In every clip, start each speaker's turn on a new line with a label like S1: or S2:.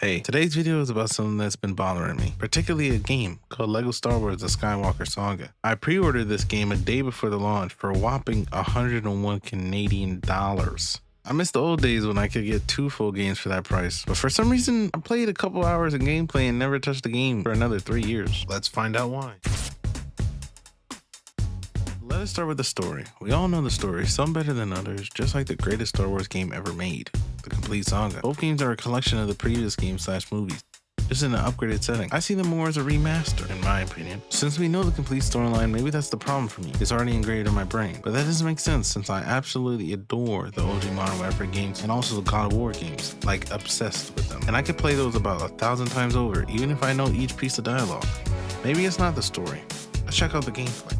S1: Hey, today's video is about something that's been bothering me, particularly a game called LEGO Star Wars The Skywalker Saga. I pre-ordered this game a day before the launch for a whopping 101 Canadian dollars. I miss the old days when I could get 2 full games for that price, but for some reason, I played a couple hours of gameplay and never touched the game for another 3 years. Let's find out why. Let us start with the story. We all know the story, some better than others, just like the greatest Star Wars game ever made, the complete saga. Both games are a collection of the previous games/movies, just in an upgraded setting. I see them more as a remaster, in my opinion. Since we know the complete storyline, maybe that's the problem for me. It's already engraved in my brain. But that doesn't make sense since I absolutely adore the OG Modern Warfare games and also the God of War games, like obsessed with them. And I could play those about 1,000 times over, even if I know each piece of dialogue. Maybe it's not the story. Let's check out the gameplay.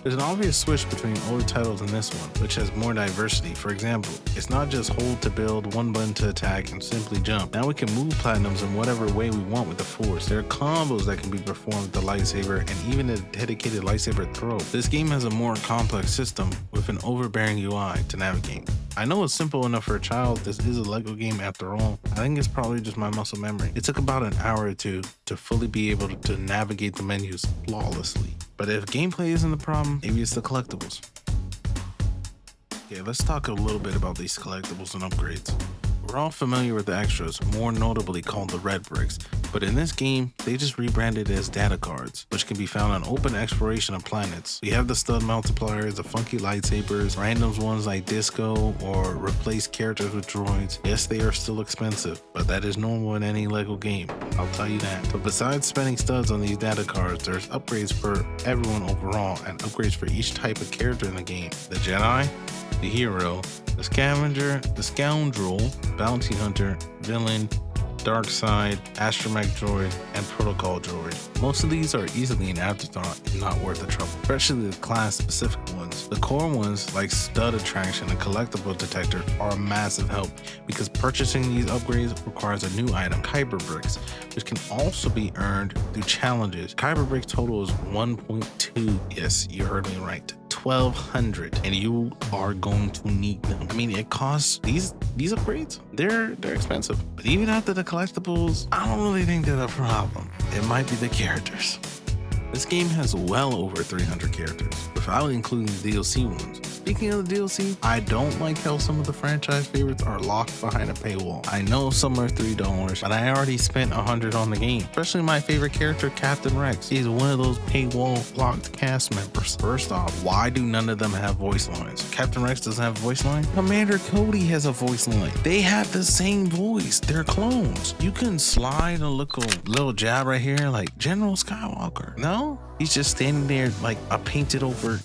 S1: There's an obvious switch between older titles and this one, which has more diversity. For example, it's not just hold to build, one button to attack, and simply jump. Now we can move platinums in whatever way we want with the Force. There are combos that can be performed with the lightsaber and even a dedicated lightsaber throw. This game has a more complex system with an overbearing UI to navigate. I know it's simple enough for a child. This is a LEGO game after all. I think it's probably just my muscle memory. It took about an hour or two to fully be able to navigate the menus flawlessly. But if gameplay isn't the problem, maybe it's the collectibles. Okay, let's talk a little bit about these collectibles and upgrades. We're all familiar with the extras, more notably called the red bricks, but in this game, they just rebranded as data cards, which can be found on open exploration of planets. We have the stud multipliers, the funky lightsabers, randoms ones like disco, or replace characters with droids. Yes, they are still expensive, but that is normal in any LEGO game, I'll tell you that. But besides spending studs on these data cards, there's upgrades for everyone overall, and upgrades for each type of character in the game. The Jedi, the hero, the scavenger, the scoundrel, bounty hunter, villain, dark side, astromech droid, and protocol droid. Most of these are easily an afterthought and not worth the trouble, especially the class specific ones. The core ones like stud attraction and collectible detector are a massive help because purchasing these upgrades requires a new item, Kyber bricks, which can also be earned through challenges. Kyber bricks total is 1.2. Yes, you heard me right. 1,200, and you are going to need them. I mean, it costs these upgrades. They're expensive, but even after the collectibles, I don't really think they're the problem. It might be the characters. This game has well over 300 characters, without including the DLC ones. Speaking of the DLC, I don't like how some of the franchise favorites are locked behind a paywall. I know some are $3, but I already spent $100 on the game. Especially my favorite character, Captain Rex. He's one of those paywall locked cast members. First off, why do none of them have voice lines? Captain Rex doesn't have a voice line? Commander Cody has a voice line. They have the same voice. They're clones. You can slide a little jab right here like General Skywalker. No? He's just standing there like a painted over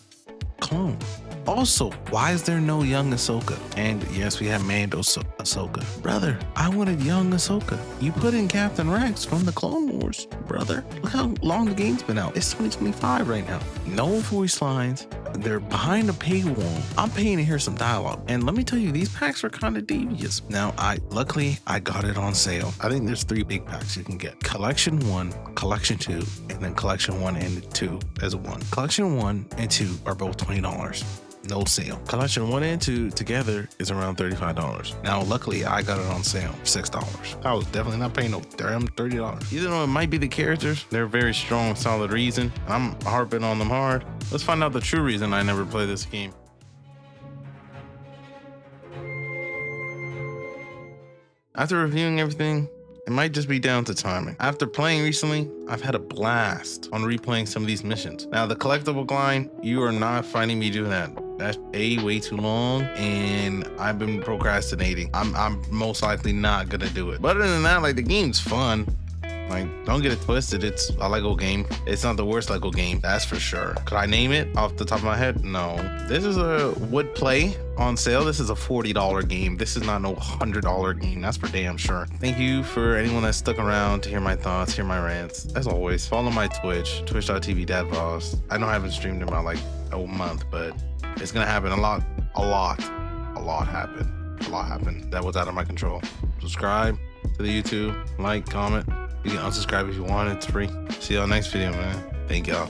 S1: clone. Also, why is there no young Ahsoka? And yes, we have Mando Ahsoka. Brother, I wanted young Ahsoka. You put in Captain Rex from the Clone Wars, brother. Look how long the game's been out. It's 2025 right now. No voice lines. They're behind a paywall. I'm paying to hear some dialogue. And let me tell you, these packs are kind of devious. Now, luckily, I got it on sale. I think there's 3 big packs you can get. Collection 1, Collection 2, and then Collection 1 and 2 as one. Collection 1 and 2 are both $20. No sale. Collection 1 and 2 together is around $35. Now, luckily, I got it on sale for $6. I was definitely not paying no damn $30. Even though it might be the characters, they're a very strong, solid reason. I'm harping on them hard. Let's find out the true reason I never play this game. After reviewing everything, it might just be down to timing. After playing recently, I've had a blast on replaying some of these missions. Now, the collectible line, you are not finding me doing that. That's way too long, and I've been procrastinating. I'm most likely not gonna do it. But other than that, like, the game's fun. Like, don't get it twisted, it's a LEGO game. It's not the worst LEGO game, that's for sure. Could I name it off the top of my head? No. This is a would play on sale. This is a $40 game. This is not no $100 game, that's for damn sure. Thank you for anyone that stuck around to hear my thoughts, hear my rants. As always, follow my Twitch, twitch.tv/dadvoss. I know I haven't streamed in about like a month, but it's gonna happen a lot happened that was out of my control. Subscribe to the YouTube, like, comment. You can unsubscribe if you want, it's free. See y'all next video, man. Thank y'all.